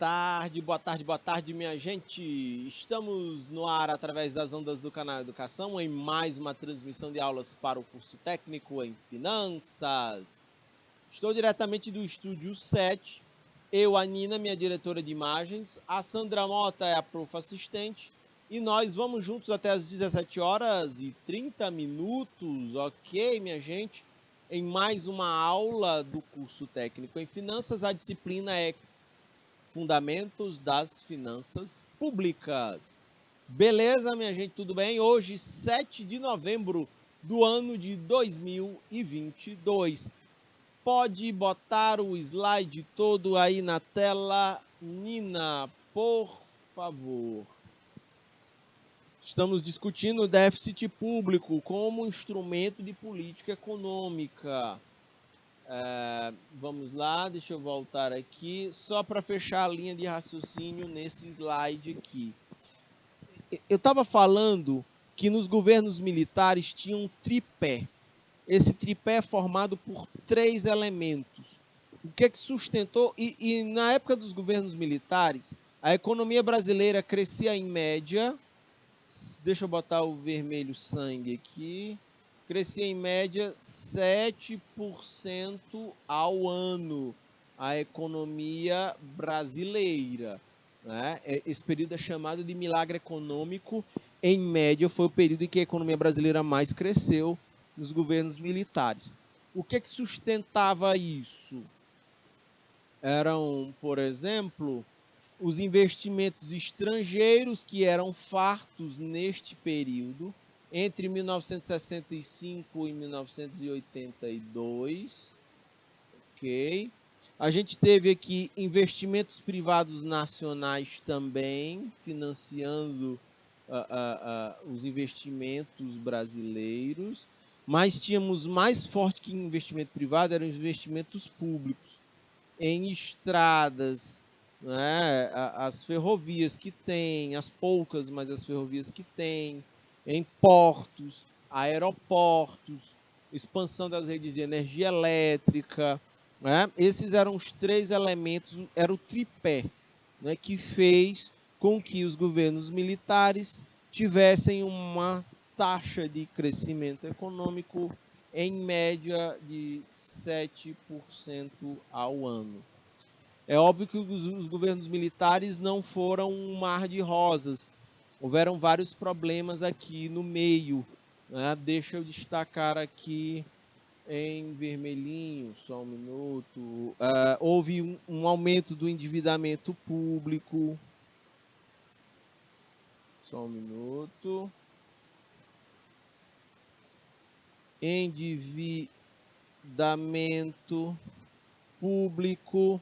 tarde, boa tarde, boa tarde, minha gente. Estamos no ar através das ondas do canal Educação em mais uma transmissão de aulas para o curso técnico em Finanças. Estou diretamente do estúdio 7. Eu, a Nina, minha diretora de imagens, a Sandra Mota é a prof assistente e nós vamos juntos até as 17h30, ok, minha gente? Em mais uma aula do curso técnico em Finanças, a disciplina é Fundamentos das Finanças Públicas. Beleza, minha gente, tudo bem? Hoje, 7 de novembro do ano de 2022. Pode botar o slide todo aí na tela, Nina, por favor. Estamos discutindo o déficit público como instrumento de política econômica. Vamos lá, deixa eu voltar aqui, só para fechar a linha de raciocínio nesse slide aqui. Eu estava falando que nos governos militares tinha um tripé. Esse tripé é formado por 3 elementos. O que é que sustentou? E na época dos governos militares, a economia brasileira crescia em média, deixa eu botar o vermelho sangue aqui, crescia em média 7% ao ano a economia brasileira. Né? Esse período é chamado de milagre econômico. Em média, foi o período em que a economia brasileira mais cresceu nos governos militares. O que sustentava isso? Eram, por exemplo, os investimentos estrangeiros que eram fartos neste período, entre 1965 e 1982, ok? A gente teve aqui investimentos privados nacionais também, financiando os investimentos brasileiros, mas tínhamos mais forte que investimento privado, eram os investimentos públicos, em estradas, né, as ferrovias que tem, as poucas, mas as ferrovias que tem, em portos, aeroportos, expansão das redes de energia elétrica, né? Esses eram os 3 elementos, era o tripé, né, que fez com que os governos militares tivessem uma taxa de crescimento econômico em média de 7% ao ano. É óbvio que os governos militares não foram um mar de rosas. Houveram vários problemas aqui no meio. Né? Deixa eu destacar aqui em vermelhinho, só um minuto. Houve um aumento do endividamento público. Só um minuto. Endividamento público.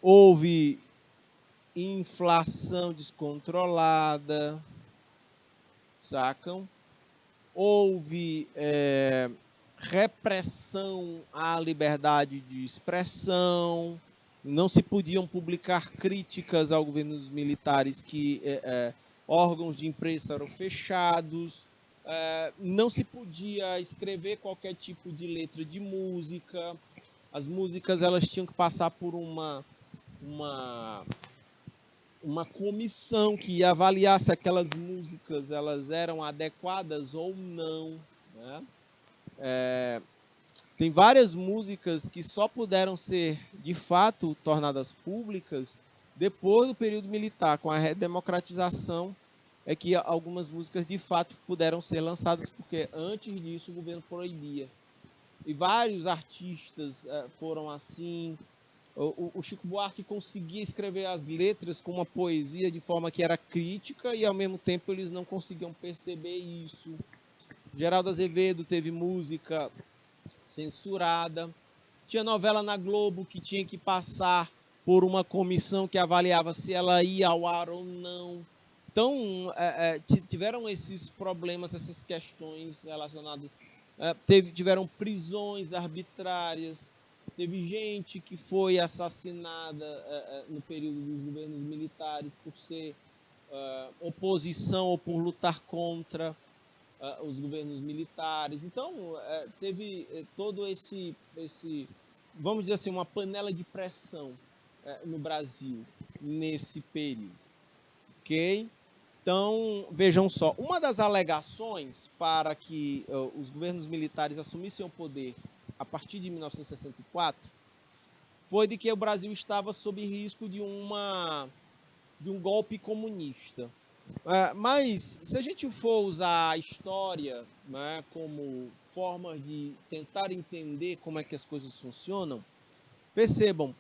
Houve inflação descontrolada, sacam? Houve repressão à liberdade de expressão, não se podiam publicar críticas ao governo dos militares, que órgãos de imprensa eram fechados, não se podia escrever qualquer tipo de letra de música, as músicas elas tinham que passar por uma comissão que ia avaliar se aquelas músicas elas eram adequadas ou não. Né? Tem várias músicas que só puderam ser, de fato, tornadas públicas depois do período militar, com a redemocratização, é que algumas músicas, de fato, puderam ser lançadas, porque antes disso o governo proibia. E vários artistas foram assim. O Chico Buarque conseguia escrever as letras com uma poesia de forma que era crítica e, ao mesmo tempo, eles não conseguiam perceber isso. Geraldo Azevedo teve música censurada. Tinha novela na Globo que tinha que passar por uma comissão que avaliava se ela ia ao ar ou não. Então, tiveram esses problemas, essas questões relacionadas. Tiveram prisões arbitrárias. Teve gente que foi assassinada no período dos governos militares por ser oposição ou por lutar contra os governos militares. Então, teve todo esse, vamos dizer assim, uma panela de pressão no Brasil nesse período, ok? Então, vejam só, uma das alegações para que os governos militares assumissem o poder a partir de 1964 foi de que o Brasil estava sob risco de um golpe comunista. Mas, se a gente for usar a história, né, como forma de tentar entender como é que as coisas funcionam, percebam,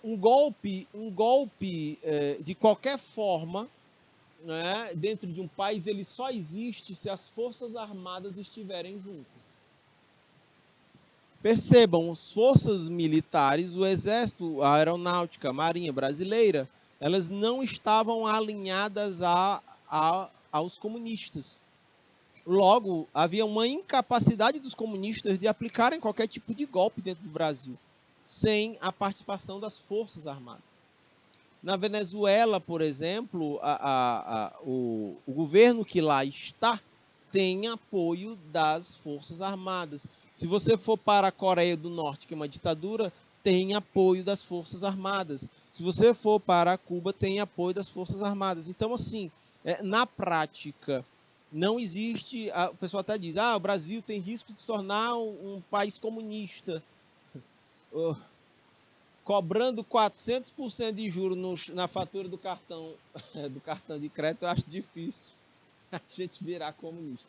um golpe de qualquer forma, né, dentro de um país, ele só existe se as forças armadas estiverem juntas. Percebam, as forças militares, o exército, a aeronáutica, a marinha brasileira, elas não estavam alinhadas aos comunistas. Logo, havia uma incapacidade dos comunistas de aplicarem qualquer tipo de golpe dentro do Brasil, sem a participação das forças armadas. Na Venezuela, por exemplo, o governo que lá está tem apoio das forças armadas. Se você for para a Coreia do Norte, que é uma ditadura, tem apoio das forças armadas. Se você for para Cuba, tem apoio das forças armadas. Então, assim, na prática, não existe... O pessoal até diz, o Brasil tem risco de se tornar um país comunista. Cobrando 400% de juros na fatura do cartão de crédito, eu acho difícil a gente virar comunista.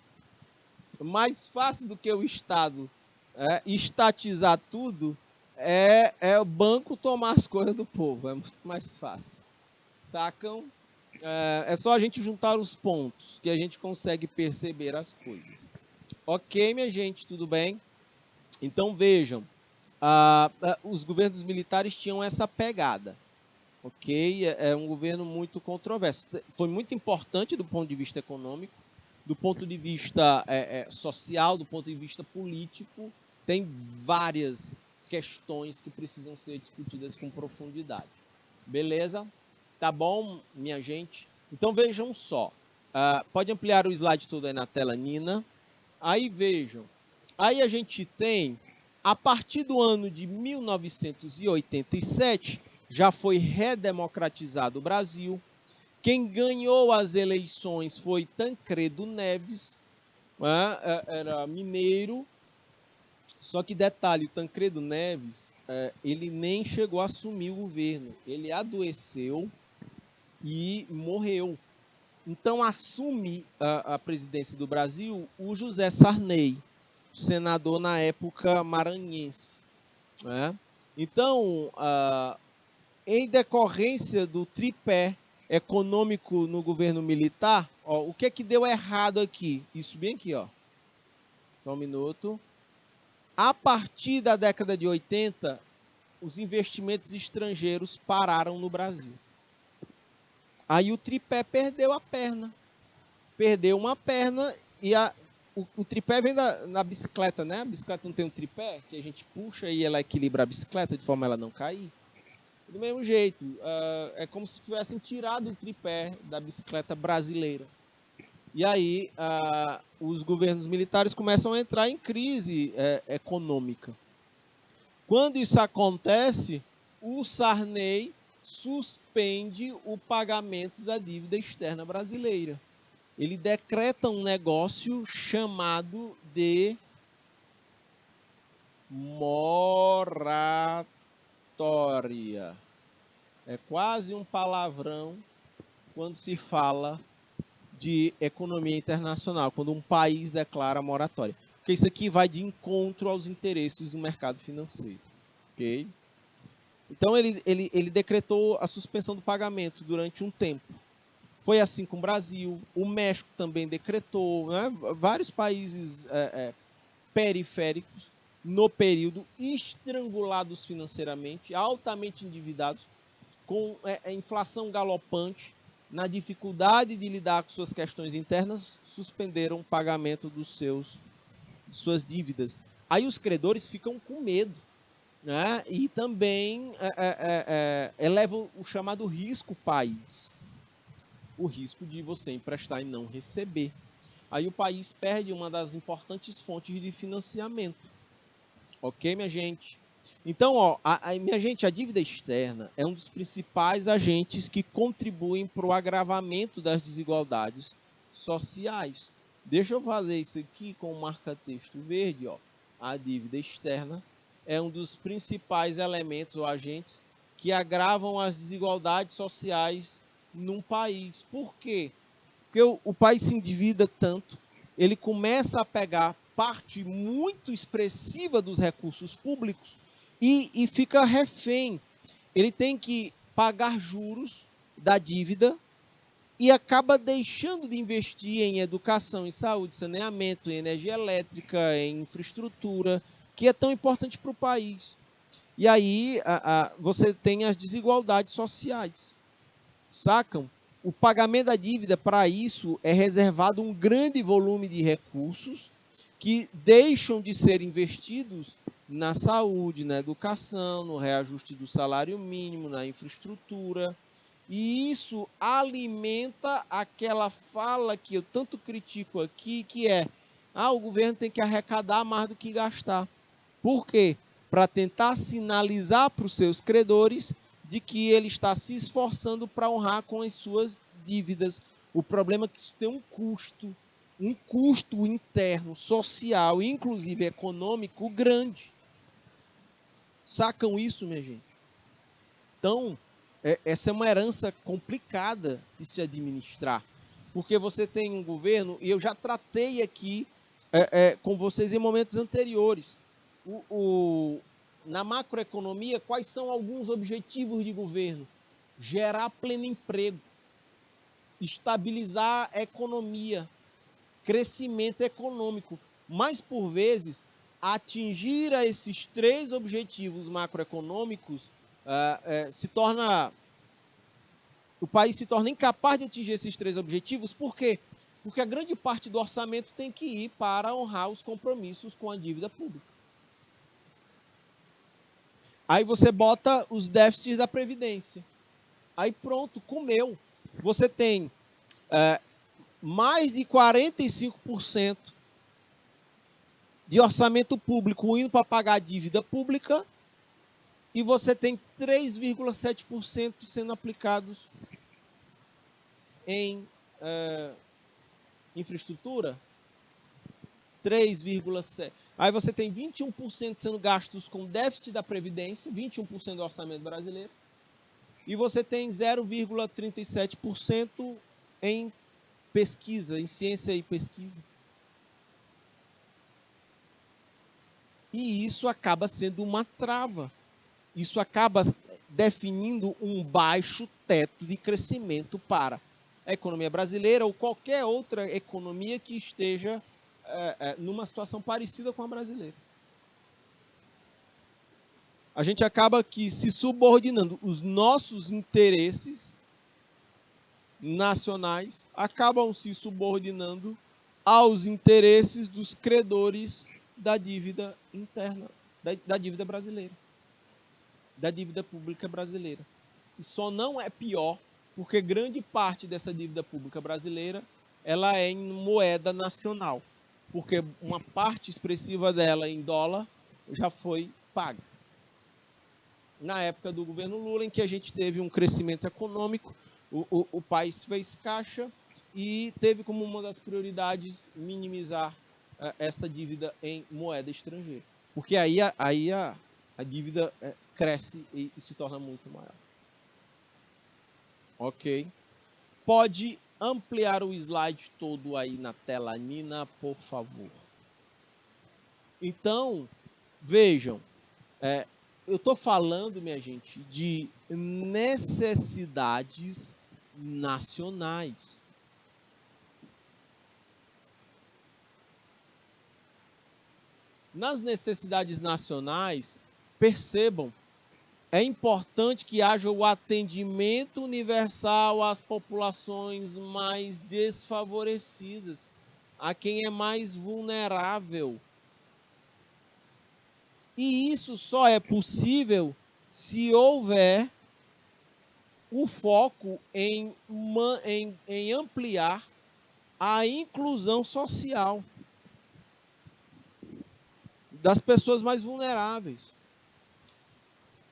Mais fácil do que o Estado estatizar tudo é o banco tomar as coisas do povo. É muito mais fácil. Sacam? É só a gente juntar os pontos que a gente consegue perceber as coisas. Ok, minha gente, tudo bem? Então vejam, os governos militares tinham essa pegada. Ok? É um governo muito controverso. Foi muito importante do ponto de vista econômico, do ponto de vista social, do ponto de vista político. Tem várias questões que precisam ser discutidas com profundidade. Beleza? Tá bom, minha gente? Então vejam só. Pode ampliar o slide todo aí na tela, Nina. Aí vejam. Aí a gente tem, a partir do ano de 1987, já foi redemocratizado o Brasil. Quem ganhou as eleições foi Tancredo Neves, era mineiro. Só que detalhe, o Tancredo Neves, ele nem chegou a assumir o governo. Ele adoeceu e morreu. Então assume a presidência do Brasil o José Sarney, senador na época maranhense. Né? Então, em decorrência do tripé econômico no governo militar, o que é que deu errado aqui? Isso bem aqui, ó. Só um minuto. A partir da década de 80, os investimentos estrangeiros pararam no Brasil. Aí o tripé perdeu a perna. Perdeu uma perna e o tripé vem na bicicleta, né? A bicicleta não tem um tripé que a gente puxa e ela equilibra a bicicleta de forma a ela não cair. Do mesmo jeito, é como se tivessem tirado o tripé da bicicleta brasileira. E aí, os governos militares começam a entrar em crise econômica. Quando isso acontece, o Sarney suspende o pagamento da dívida externa brasileira. Ele decreta um negócio chamado de moratória. É quase um palavrão quando se fala de economia internacional, quando um país declara moratória. Porque isso aqui vai de encontro aos interesses do mercado financeiro. Ok? Então, ele decretou a suspensão do pagamento durante um tempo. Foi assim com o Brasil, o México também decretou, né? Vários países periféricos, no período, estrangulados financeiramente, altamente endividados, com inflação galopante, na dificuldade de lidar com suas questões internas, suspenderam o pagamento de suas dívidas. Aí os credores ficam com medo, né? E também elevam o chamado risco país. O risco de você emprestar e não receber. Aí o país perde uma das importantes fontes de financiamento. Ok, minha gente? Então, ó, minha gente, a dívida externa é um dos principais agentes que contribuem para o agravamento das desigualdades sociais. Deixa eu fazer isso aqui com o marca-texto verde, ó. A dívida externa é um dos principais elementos ou agentes que agravam as desigualdades sociais num país. Por quê? Porque o país se endivida tanto, ele começa a pegar parte muito expressiva dos recursos públicos e fica refém. Ele tem que pagar juros da dívida e acaba deixando de investir em educação, em saúde, saneamento, em energia elétrica, em infraestrutura, que é tão importante para o país. E aí você tem as desigualdades sociais. Sacam? O pagamento da dívida, para isso, é reservado um grande volume de recursos que deixam de ser investidos na saúde, na educação, no reajuste do salário mínimo, na infraestrutura. E isso alimenta aquela fala que eu tanto critico aqui, que é: o governo tem que arrecadar mais do que gastar. Por quê? Para tentar sinalizar para os seus credores de que ele está se esforçando para honrar com as suas dívidas. O problema é que isso tem um custo interno, social, inclusive econômico, grande. Sacam isso, minha gente? Então, essa é uma herança complicada de se administrar, porque você tem um governo, e eu já tratei aqui com vocês em momentos anteriores, na macroeconomia, quais são alguns objetivos de governo? Gerar pleno emprego, estabilizar a economia, crescimento econômico. Mas, por vezes, atingir a esses três objetivos macroeconômicos o país se torna incapaz de atingir esses três objetivos. Por quê? Porque a grande parte do orçamento tem que ir para honrar os compromissos com a dívida pública. Aí você bota os déficits da Previdência. Aí pronto, comeu. Você tem mais de 45% de orçamento público indo para pagar a dívida pública e você tem 3,7% sendo aplicados em infraestrutura. 3,7%. Aí você tem 21% sendo gastos com déficit da Previdência, 21% do orçamento brasileiro, e você tem 0,37% em pesquisa, em ciência e pesquisa. E isso acaba sendo uma trava. Isso acaba definindo um baixo teto de crescimento para a economia brasileira ou qualquer outra economia que esteja numa situação parecida com a brasileira. A gente acaba que se subordinando, os nossos interesses nacionais acabam se subordinando aos interesses dos credores da dívida interna, da dívida brasileira, da dívida pública brasileira. E só não é pior porque grande parte dessa dívida pública brasileira ela é em moeda nacional, porque uma parte expressiva dela em dólar já foi paga. Na época do governo Lula, em que a gente teve um crescimento econômico, o país fez caixa e teve como uma das prioridades minimizar essa dívida em moeda estrangeira. Porque aí a dívida cresce e se torna muito maior. Ok? Pode ampliar o slide todo aí na tela, Nina, por favor. Então, vejam, eu estou falando, minha gente, de necessidades nacionais. Nas necessidades nacionais, percebam, é importante que haja o atendimento universal às populações mais desfavorecidas, a quem é mais vulnerável. E isso só é possível se houver o foco em ampliar a inclusão social das pessoas mais vulneráveis.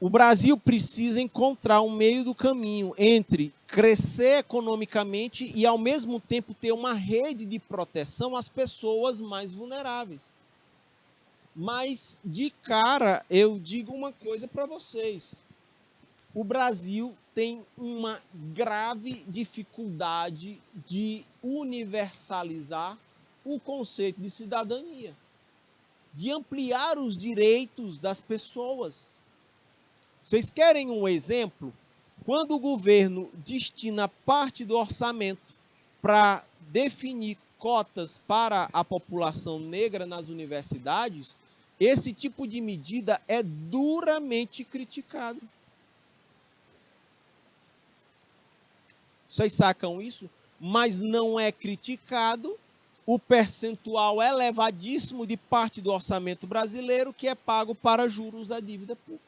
o Brasil precisa encontrar um meio do caminho entre crescer economicamente e, ao mesmo tempo, ter uma rede de proteção às pessoas mais vulneráveis. Mas, de cara, eu digo uma coisa para vocês. O Brasil tem uma grave dificuldade de universalizar o conceito de cidadania, de ampliar os direitos das pessoas. Vocês querem um exemplo? Quando o governo destina parte do orçamento para definir cotas para a população negra nas universidades, esse tipo de medida é duramente criticado. Vocês sacam isso? Mas não é criticado o percentual elevadíssimo de parte do orçamento brasileiro que é pago para juros da dívida pública.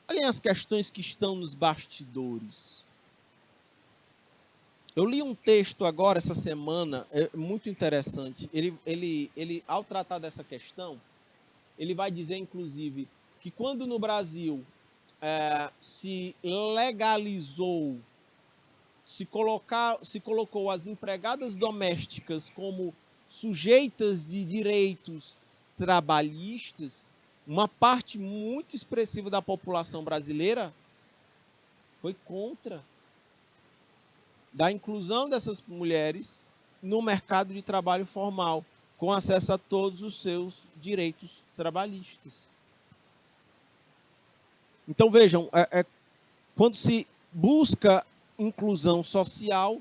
Olhem as questões que estão nos bastidores. Eu li um texto agora, essa semana, muito interessante. Ele, ao tratar dessa questão, ele vai dizer, inclusive, que quando no Brasil se legalizou, se colocou as empregadas domésticas como sujeitas de direitos trabalhistas, uma parte muito expressiva da população brasileira foi contra da inclusão dessas mulheres no mercado de trabalho formal, com acesso a todos os seus direitos trabalhistas. Então, vejam, quando se busca inclusão social,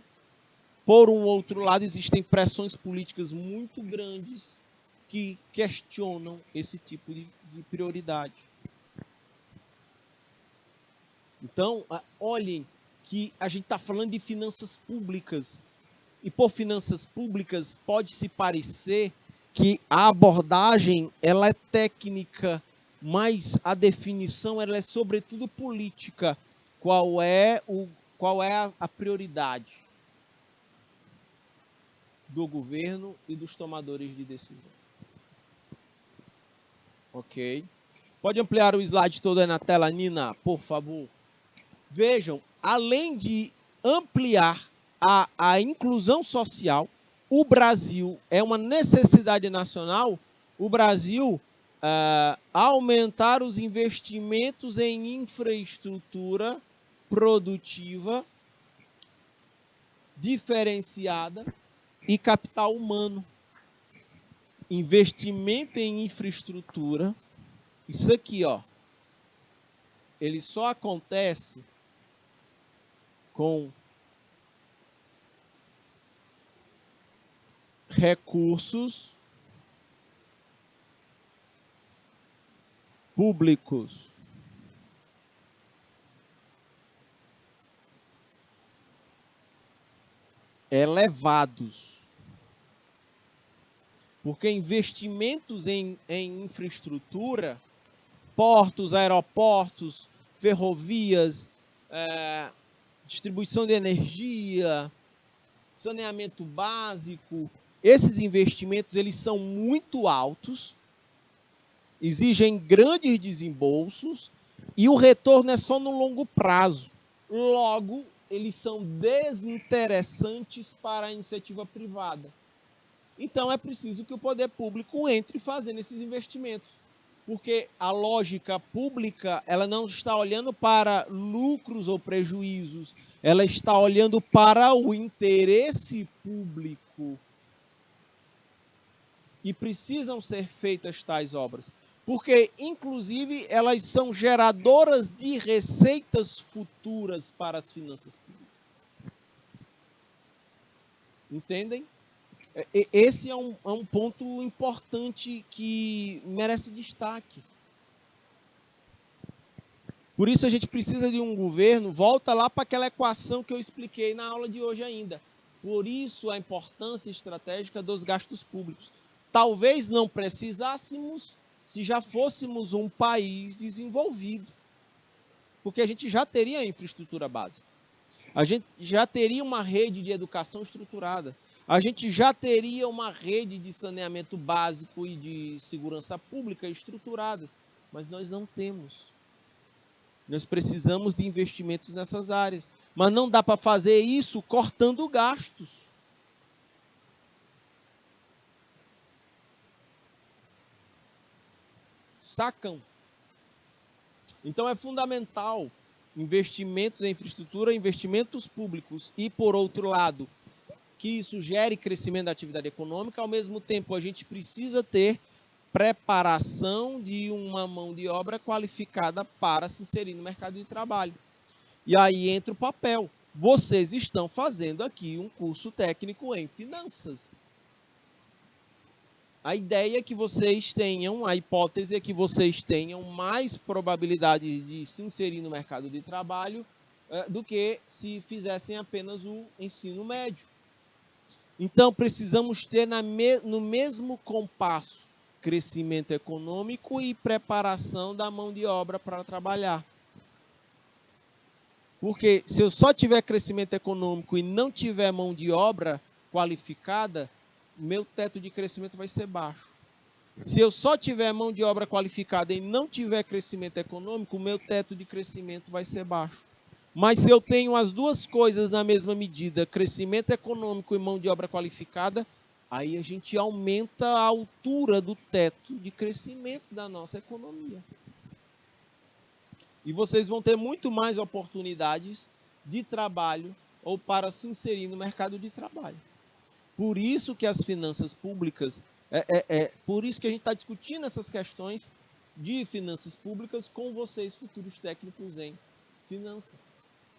por um outro lado, existem pressões políticas muito grandes que questionam esse tipo de prioridade. Então, olhem que a gente está falando de finanças públicas. E por finanças públicas pode-se parecer que a abordagem ela é técnica, mas a definição ela é sobretudo política. Qual é a prioridade do governo e dos tomadores de decisão? Ok? Pode ampliar o slide todo aí na tela, Nina, por favor. Vejam, além de ampliar a inclusão social, o Brasil é uma necessidade nacional, o Brasil aumentar os investimentos em infraestrutura produtiva, diferenciada e capital humano. Investimento em infraestrutura, isso aqui, ó, ele só acontece com recursos públicos. Elevados. Porque investimentos em infraestrutura, portos, aeroportos, ferrovias, distribuição de energia, saneamento básico, esses investimentos eles são muito altos, exigem grandes desembolsos e o retorno é só no longo prazo. Logo, eles são desinteressantes para a iniciativa privada. Então, é preciso que o poder público entre fazendo esses investimentos. Porque a lógica pública ela não está olhando para lucros ou prejuízos, ela está olhando para o interesse público. E precisam ser feitas tais obras. Porque, inclusive, elas são geradoras de receitas futuras para as finanças públicas. Entendem? Esse é um ponto importante que merece destaque. Por isso a gente precisa de um governo, volta lá para aquela equação que eu expliquei na aula de hoje ainda. Por isso a importância estratégica dos gastos públicos. Talvez não precisássemos se já fôssemos um país desenvolvido. Porque a gente já teria a infraestrutura básica. A gente já teria uma rede de educação estruturada. a gente já teria uma rede de saneamento básico e de segurança pública estruturadas, mas nós não temos. Nós precisamos de investimentos nessas áreas, mas não dá para fazer isso cortando gastos. Sacam? Então é fundamental investimentos em infraestrutura, investimentos públicos e, por outro lado, que isso gere crescimento da atividade econômica. Ao mesmo tempo, a gente precisa ter preparação de uma mão de obra qualificada para se inserir no mercado de trabalho. E aí entra o papel. Vocês estão fazendo aqui um curso técnico em finanças. A ideia é que vocês tenham, a hipótese é que vocês tenham mais probabilidade de se inserir no mercado de trabalho do que se fizessem apenas o ensino médio. Então, precisamos ter no mesmo compasso crescimento econômico e preparação da mão de obra para trabalhar. Porque se eu só tiver crescimento econômico e não tiver mão de obra qualificada, meu teto de crescimento vai ser baixo. Se eu só tiver mão de obra qualificada e não tiver crescimento econômico, meu teto de crescimento vai ser baixo. Mas se eu tenho as duas coisas na mesma medida, crescimento econômico e mão de obra qualificada, aí a gente aumenta a altura do teto de crescimento da nossa economia. E vocês vão ter muito mais oportunidades de trabalho ou para se inserir no mercado de trabalho. Por isso que as finanças públicas, por isso que a gente está discutindo essas questões de finanças públicas com vocês, futuros técnicos em finanças.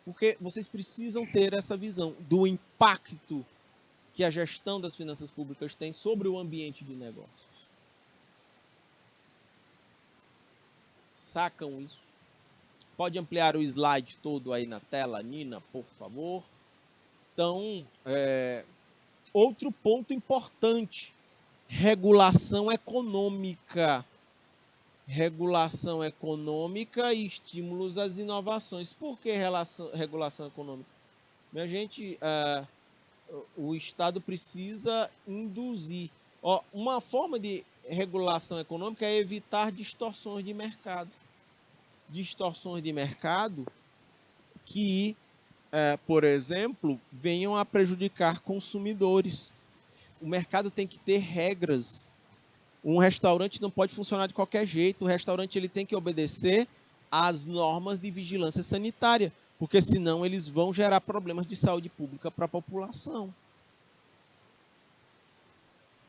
Porque vocês precisam ter essa visão do impacto que a gestão das finanças públicas tem sobre o ambiente de negócios. Sacam isso? Pode ampliar o slide todo aí na tela, Nina, por favor. Então, outro ponto importante, regulação econômica. Regulação econômica e estímulos às inovações. Por que regulação econômica? Minha gente, o Estado precisa induzir. Uma forma de regulação econômica é evitar distorções de mercado. Distorções de mercado que, por exemplo, venham a prejudicar consumidores. O mercado tem que ter regras. Um restaurante não pode funcionar de qualquer jeito. O restaurante ele tem que obedecer às normas de vigilância sanitária, porque senão eles vão gerar problemas de saúde pública para a população.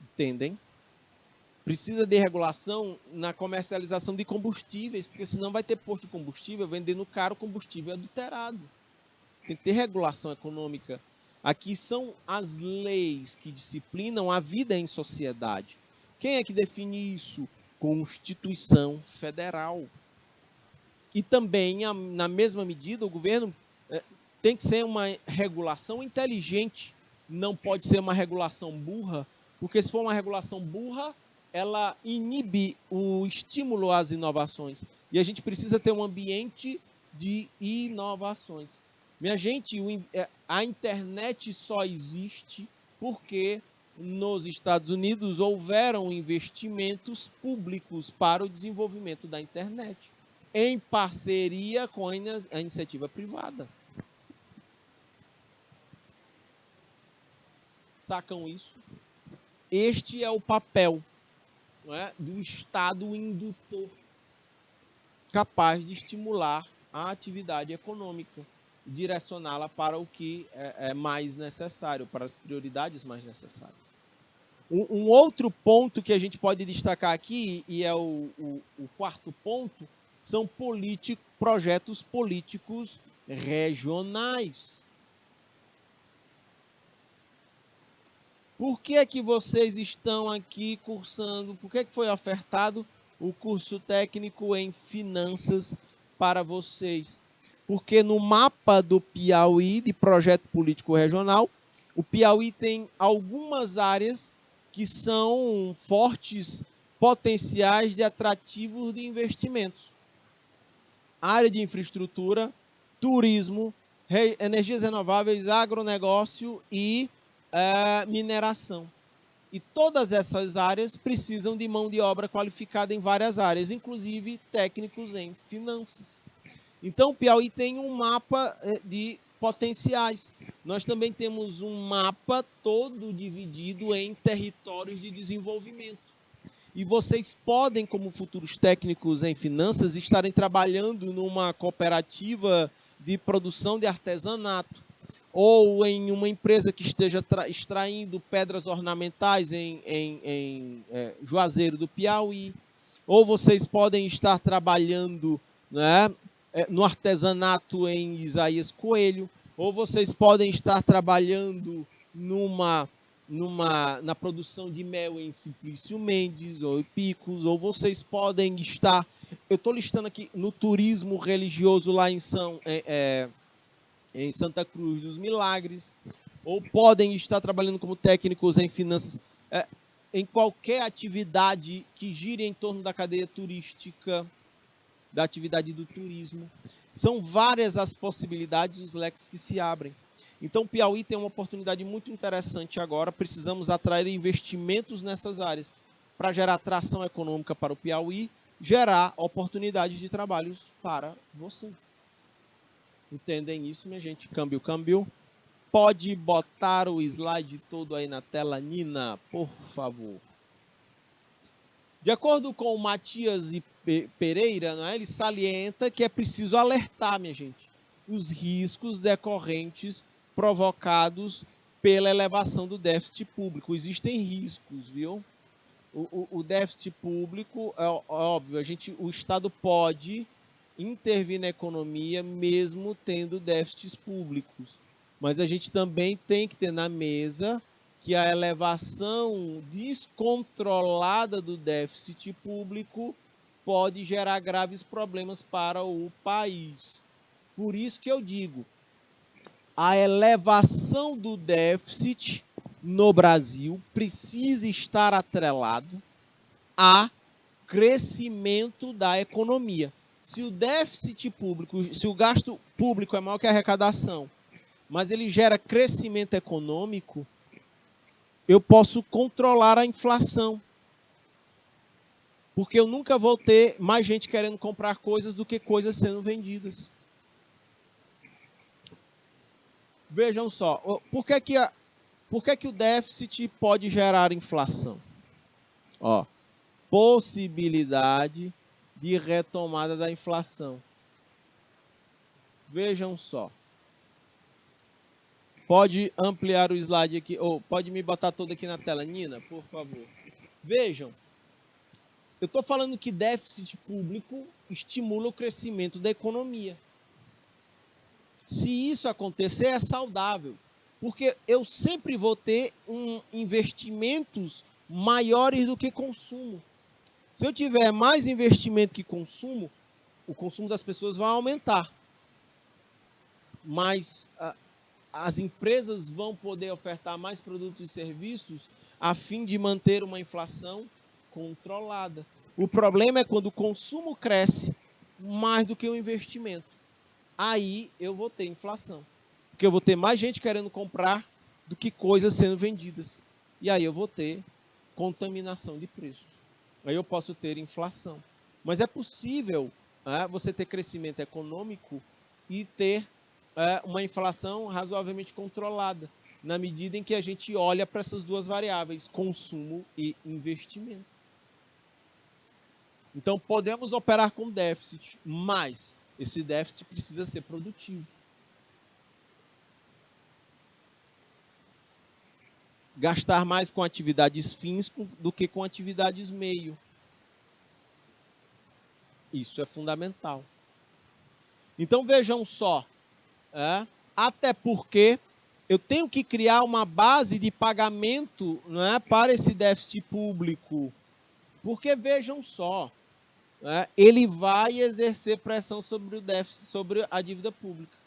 Entendem? Precisa de regulação na comercialização de combustíveis, porque senão vai ter posto de combustível vendendo caro combustível adulterado. Tem que ter regulação econômica. Aqui são as leis que disciplinam a vida em sociedade. Quem é que define isso? Constituição Federal. E também, na mesma medida, o governo tem que ser uma regulação inteligente. Não pode ser uma regulação burra, porque se for uma regulação burra, ela inibe o estímulo às inovações. E a gente precisa ter um ambiente de inovações. Minha gente, a internet só existe porque nos Estados Unidos houveram investimentos públicos para o desenvolvimento da internet, em parceria com a iniciativa privada. Sacam isso? Este é o papel, não é, do Estado indutor, capaz de estimular a atividade econômica, direcioná-la para o que é mais necessário, para as prioridades mais necessárias. Um outro ponto que a gente pode destacar aqui, e é o quarto ponto, são projetos políticos regionais. Por que é que vocês estão aqui cursando? Por que é que foi ofertado o curso técnico em finanças para vocês? Porque no mapa do Piauí, de projeto político regional, o Piauí tem algumas áreas que são fortes potenciais de atrativos de investimentos. Área de infraestrutura, turismo, energias renováveis, agronegócio e mineração. E todas essas áreas precisam de mão de obra qualificada em várias áreas, inclusive técnicos em finanças. Então, o Piauí tem um mapa de potenciais. Nós também temos um mapa todo dividido em territórios de desenvolvimento. E vocês podem, como futuros técnicos em finanças, estarem trabalhando numa cooperativa de produção de artesanato, ou em uma empresa que esteja extraindo pedras ornamentais em Juazeiro do Piauí, ou vocês podem estar trabalhando, né, no artesanato em Isaías Coelho, ou vocês podem estar trabalhando na produção de mel em Simplício Mendes ou em Picos, ou vocês podem estar, eu estou listando aqui, no turismo religioso lá em Santa Cruz dos Milagres, ou podem estar trabalhando como técnicos em finanças, em qualquer atividade que gire em torno da cadeia turística, da atividade do turismo. São várias as possibilidades, os leques que se abrem. Então, o Piauí tem uma oportunidade muito interessante agora. Precisamos atrair investimentos nessas áreas para gerar atração econômica para o Piauí, gerar oportunidades de trabalhos para vocês. Entendem isso, minha gente? Câmbio. Pode botar o slide todo aí na tela, Nina, por favor. De acordo com o Matias Pereira, não é? Ele salienta que é preciso alertar, minha gente, os riscos decorrentes provocados pela elevação do déficit público. Existem riscos, viu? O déficit público, é óbvio, o Estado pode intervir na economia mesmo tendo déficits públicos. Mas a gente também tem que ter na mesa que a elevação descontrolada do déficit público pode gerar graves problemas para o país. Por isso que eu digo, a elevação do déficit no Brasil precisa estar atrelado a crescimento da economia. Se o déficit público, se o gasto público é maior que a arrecadação, mas ele gera crescimento econômico, eu posso controlar a inflação. Porque eu nunca vou ter mais gente querendo comprar coisas do que coisas sendo vendidas. Vejam só, por que o déficit pode gerar inflação? Ó, possibilidade de retomada da inflação. Vejam só. Pode ampliar o slide aqui, ou pode me botar todo aqui na tela, Nina, por favor. Vejam, eu estou falando que déficit público estimula o crescimento da economia. Se isso acontecer, é saudável, porque eu sempre vou ter investimentos maiores do que consumo. Se eu tiver mais investimento que consumo, o consumo das pessoas vai aumentar. Mas as empresas vão poder ofertar mais produtos e serviços a fim de manter uma inflação controlada. O problema é quando o consumo cresce mais do que o investimento. Aí eu vou ter inflação. Porque eu vou ter mais gente querendo comprar do que coisas sendo vendidas. E aí eu vou ter contaminação de preços. Aí eu posso ter inflação. Mas é possível você ter crescimento econômico e ter uma inflação razoavelmente controlada, na medida em que a gente olha para essas duas variáveis, consumo e investimento. Então, podemos operar com déficit, mas esse déficit precisa ser produtivo. Gastar mais com atividades fins do que com atividades meio. Isso é fundamental. Então, vejam só, até porque eu tenho que criar uma base de pagamento, não é, para esse déficit público. Porque, vejam só, ele vai exercer pressão sobre o déficit, sobre a dívida pública.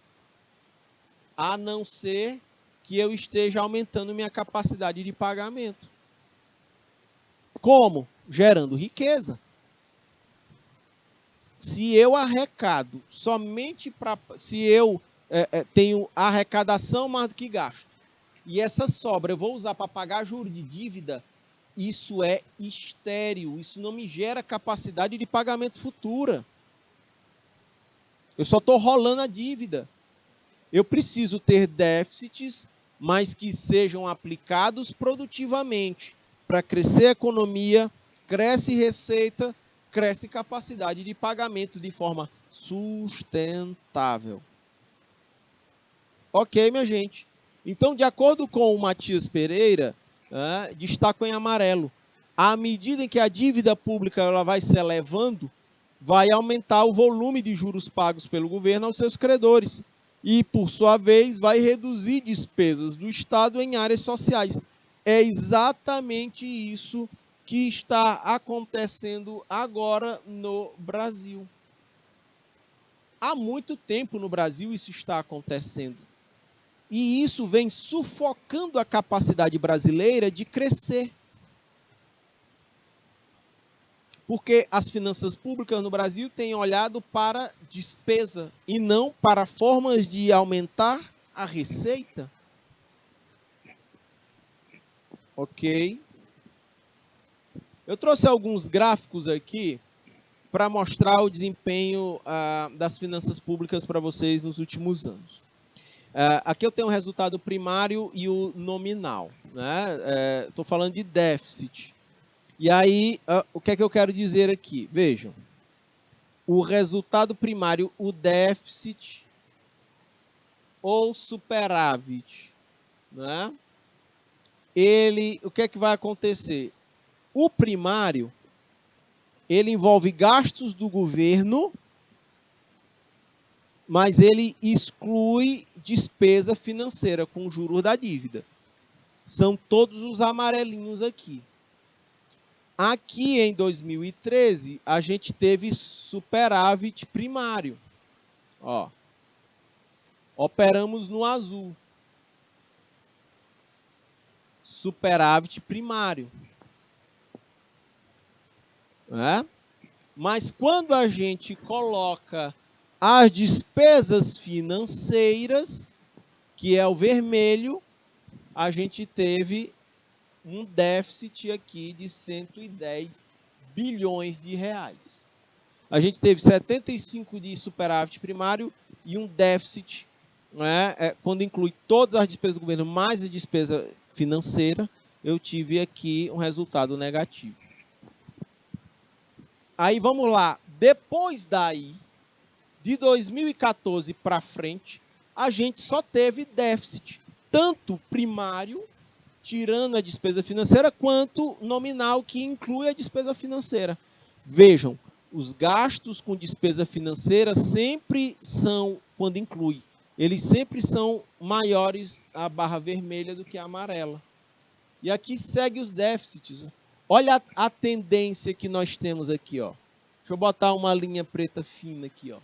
A não ser que eu esteja aumentando minha capacidade de pagamento. Como? Gerando riqueza. Se eu arrecado somente para... Se eu tenho arrecadação mais do que gasto, e essa sobra eu vou usar para pagar juros de dívida, isso é estéril, isso não me gera capacidade de pagamento futura. Eu só estou rolando a dívida. Eu preciso ter déficits, mas que sejam aplicados produtivamente para crescer a economia, cresce receita, cresce capacidade de pagamento de forma sustentável. Ok, minha gente? Então, de acordo com o Matias Pereira, destaco em amarelo, à medida em que a dívida pública ela vai se elevando, vai aumentar o volume de juros pagos pelo governo aos seus credores e, por sua vez, vai reduzir despesas do Estado em áreas sociais. É exatamente isso que está acontecendo agora no Brasil. Há muito tempo no Brasil isso está acontecendo. E isso vem sufocando a capacidade brasileira de crescer. Porque as finanças públicas no Brasil têm olhado para despesa e não para formas de aumentar a receita. Ok? Eu trouxe alguns gráficos aqui para mostrar o desempenho das finanças públicas para vocês nos últimos anos. Aqui eu tenho o resultado primário e o nominal. Estou falando de déficit. E aí, o que é que eu quero dizer aqui? Vejam, o resultado primário, o déficit ou superávit, né? O que é que vai acontecer? O primário, ele envolve gastos do governo, mas ele exclui despesa financeira com juros da dívida. São todos os amarelinhos aqui. Aqui em 2013, a gente teve superávit primário. Ó, operamos no azul. Superávit primário. Mas quando a gente coloca as despesas financeiras, que é o vermelho, a gente teve um déficit aqui de 110 bilhões de reais. A gente teve 75 de superávit primário e um déficit, quando inclui todas as despesas do governo mais a despesa financeira, eu tive aqui um resultado negativo. Aí vamos lá, depois daí, de 2014 para frente, a gente só teve déficit, tanto primário, tirando a despesa financeira, quanto nominal, que inclui a despesa financeira. Vejam, os gastos com despesa financeira sempre são, quando inclui, eles sempre são maiores a barra vermelha do que a amarela. E aqui segue os déficits. Olha a tendência que nós temos aqui, ó. Deixa eu botar uma linha preta fina aqui, ó.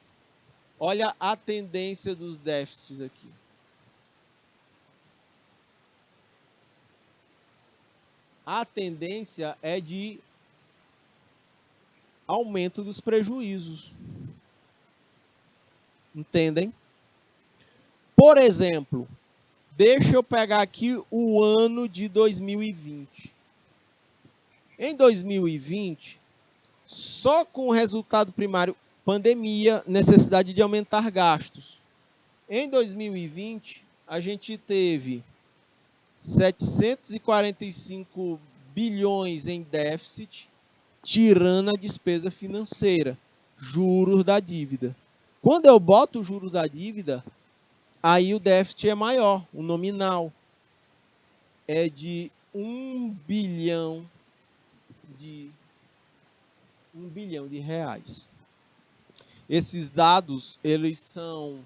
Olha a tendência dos déficits aqui. A tendência é de aumento dos prejuízos. Entendem? Por exemplo, deixa eu pegar aqui o ano de 2020. Em 2020, só com o resultado primário, pandemia, necessidade de aumentar gastos. Em 2020, a gente teve 745 bilhões em déficit, tirando a despesa financeira, juros da dívida. Quando eu boto o juros da dívida, aí o déficit é maior, o nominal é de 1 bilhão de reais. Esses dados, eles são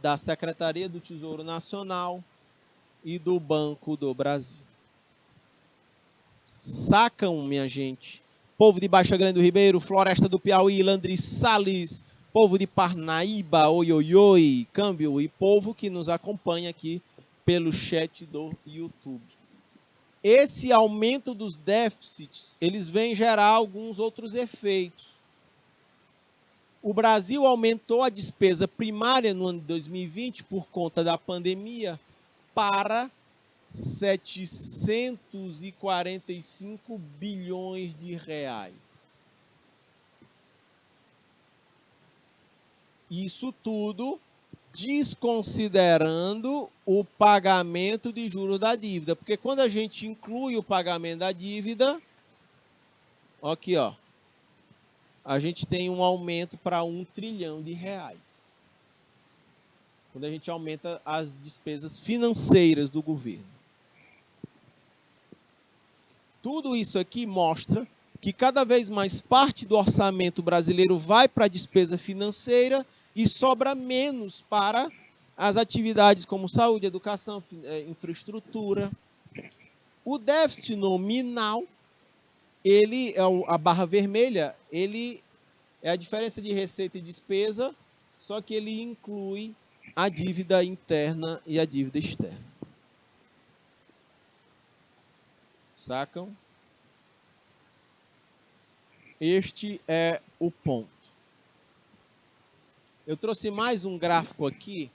da Secretaria do Tesouro Nacional e do Banco do Brasil. Sacam, minha gente? Povo de Baixa Grande do Ribeiro, Floresta do Piauí, Landri Salles, povo de Parnaíba, Oioioi, Câmbio e povo que nos acompanha aqui pelo chat do YouTube. Esse aumento dos déficits, eles vêm gerar alguns outros efeitos. O Brasil aumentou a despesa primária no ano de 2020 por conta da pandemia para 745 bilhões de reais. Isso tudo desconsiderando o pagamento de juros da dívida, porque quando a gente inclui o pagamento da dívida, aqui ó, a gente tem um aumento para 1 trilhão de reais. Quando a gente aumenta as despesas financeiras do governo. Tudo isso aqui mostra que cada vez mais parte do orçamento brasileiro vai para a despesa financeira e sobra menos para as atividades como saúde, educação, infraestrutura. O déficit nominal, ele é a barra vermelha, ele é a diferença de receita e despesa, só que ele inclui a dívida interna e a dívida externa. Sacam? Este é o ponto. Eu trouxe mais um gráfico aqui.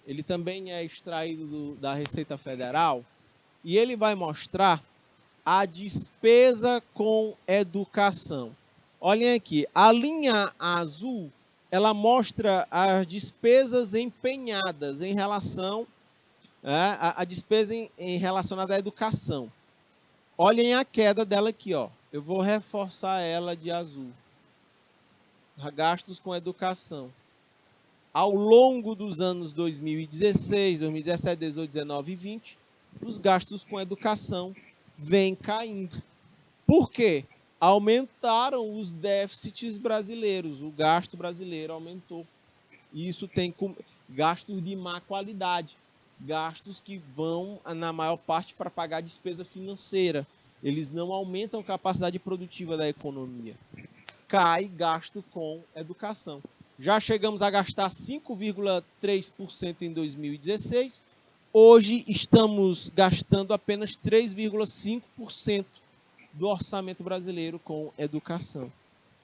Ele também é extraído da Receita Federal. E ele vai mostrar a despesa com educação. Olhem aqui. A linha azul, ela mostra as despesas empenhadas em relação a despesa relacionada à educação. Olhem a queda dela aqui, ó. Eu vou reforçar ela de azul. Gastos com educação. Ao longo dos anos 2016, 2017, 2018, 2019 e 2020, os gastos com educação vêm caindo. Por quê? Aumentaram os déficits brasileiros. O gasto brasileiro aumentou. E isso tem gastos de má qualidade. Gastos que vão, na maior parte, para pagar despesa financeira. Eles não aumentam a capacidade produtiva da economia. Cai gasto com educação. Já chegamos a gastar 5,3% em 2016. Hoje estamos gastando apenas 3,5% do orçamento brasileiro com educação.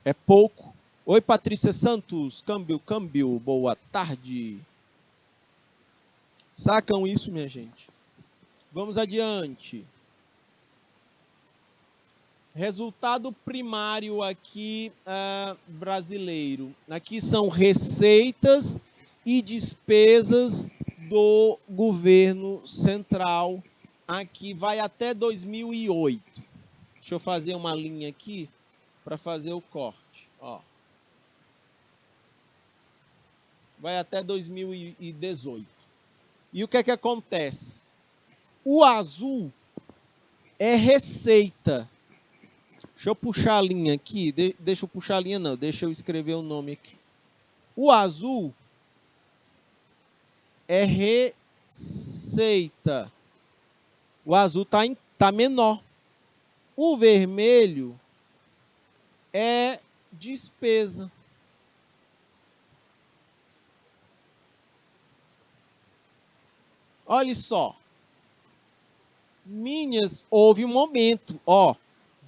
É pouco. Oi, Patrícia Santos. Câmbio. Boa tarde. Sacam isso, minha gente? Vamos adiante. Resultado primário aqui brasileiro. Aqui são receitas e despesas do governo central. Aqui vai até 2008. Deixa eu fazer uma linha aqui para fazer o corte. Ó. Vai até 2018. E o que é que acontece? O azul é receita. Deixa eu puxar a linha aqui. Deixa eu puxar a linha, não. Deixa eu escrever o nome aqui. O azul é receita. O azul tá menor. O vermelho é despesa. Olha só. Houve um momento, ó.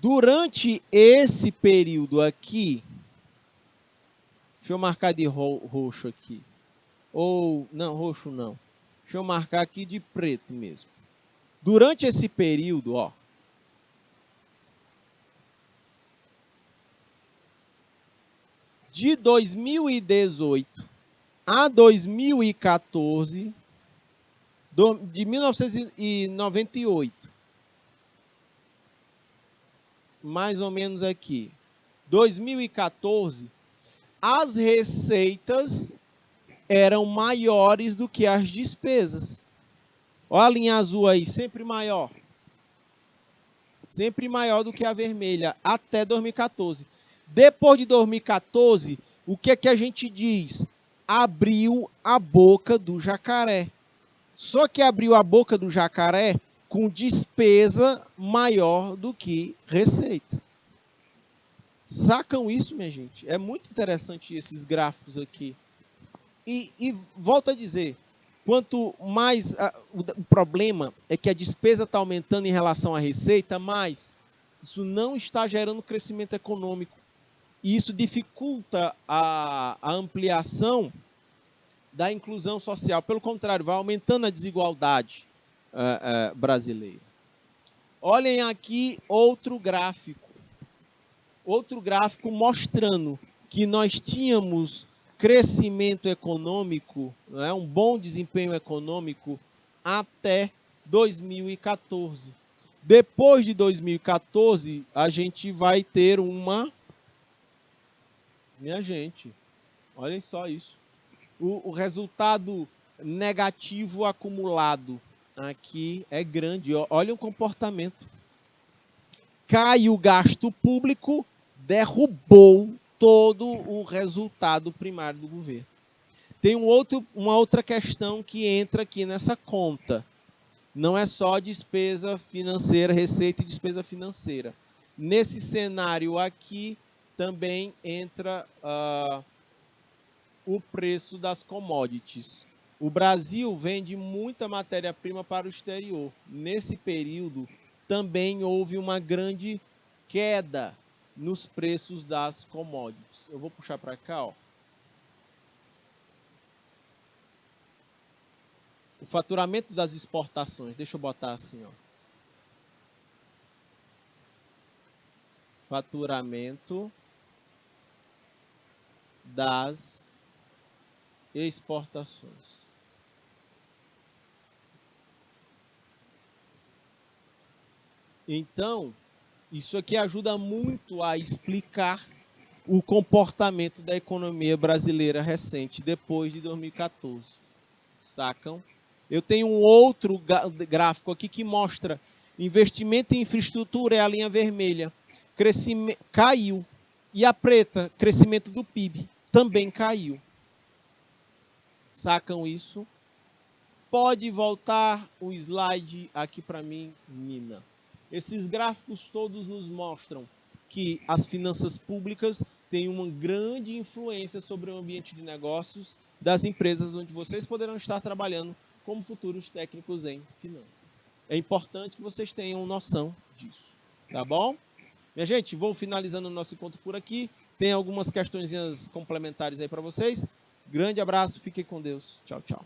Durante esse período aqui, deixa eu marcar de roxo aqui. Ou, não, roxo não. Deixa eu marcar aqui de preto mesmo. Durante esse período, ó. De 2018 a 2014, de 1998. Mais ou menos aqui. 2014, as receitas eram maiores do que as despesas. Olha a linha azul aí, sempre maior. Sempre maior do que a vermelha, até 2014. Depois de 2014, o que é que a gente diz? Abriu a boca do jacaré. Só que abriu a boca do jacaré com despesa maior do que receita. Sacam isso, minha gente? É muito interessante esses gráficos aqui. E volto a dizer, quanto mais... o problema é que a despesa está aumentando em relação à receita, mas isso não está gerando crescimento econômico. E isso dificulta a ampliação da inclusão social. Pelo contrário, vai aumentando a desigualdade. brasileira. Olhem aqui outro gráfico mostrando que nós tínhamos crescimento econômico, né, um bom desempenho econômico até 2014. Depois de 2014, a gente vai ter uma... Minha gente, olhem só isso. O resultado negativo acumulado aqui é grande. Olha o comportamento. Cai o gasto público, derrubou todo o resultado primário do governo. Tem uma outra questão que entra aqui nessa conta. Não é só despesa financeira, receita e despesa financeira. Nesse cenário aqui também entra o preço das commodities. O Brasil vende muita matéria-prima para o exterior. Nesse período também houve uma grande queda nos preços das commodities. Eu vou puxar para cá, ó. O faturamento das exportações, deixa eu botar assim, ó. Faturamento das exportações. Então, isso aqui ajuda muito a explicar o comportamento da economia brasileira recente, depois de 2014. Sacam? Eu tenho um outro gráfico aqui que mostra investimento em infraestrutura, é a linha vermelha. Crescimento caiu. E a preta, crescimento do PIB, também caiu. Sacam isso? Pode voltar o slide aqui para mim, Nina. Esses gráficos todos nos mostram que as finanças públicas têm uma grande influência sobre o ambiente de negócios das empresas onde vocês poderão estar trabalhando como futuros técnicos em finanças. É importante que vocês tenham noção disso, tá bom? Minha gente, vou finalizando o nosso encontro por aqui. Tem algumas questõezinhas complementares aí para vocês. Grande abraço, fiquem com Deus. Tchau, tchau.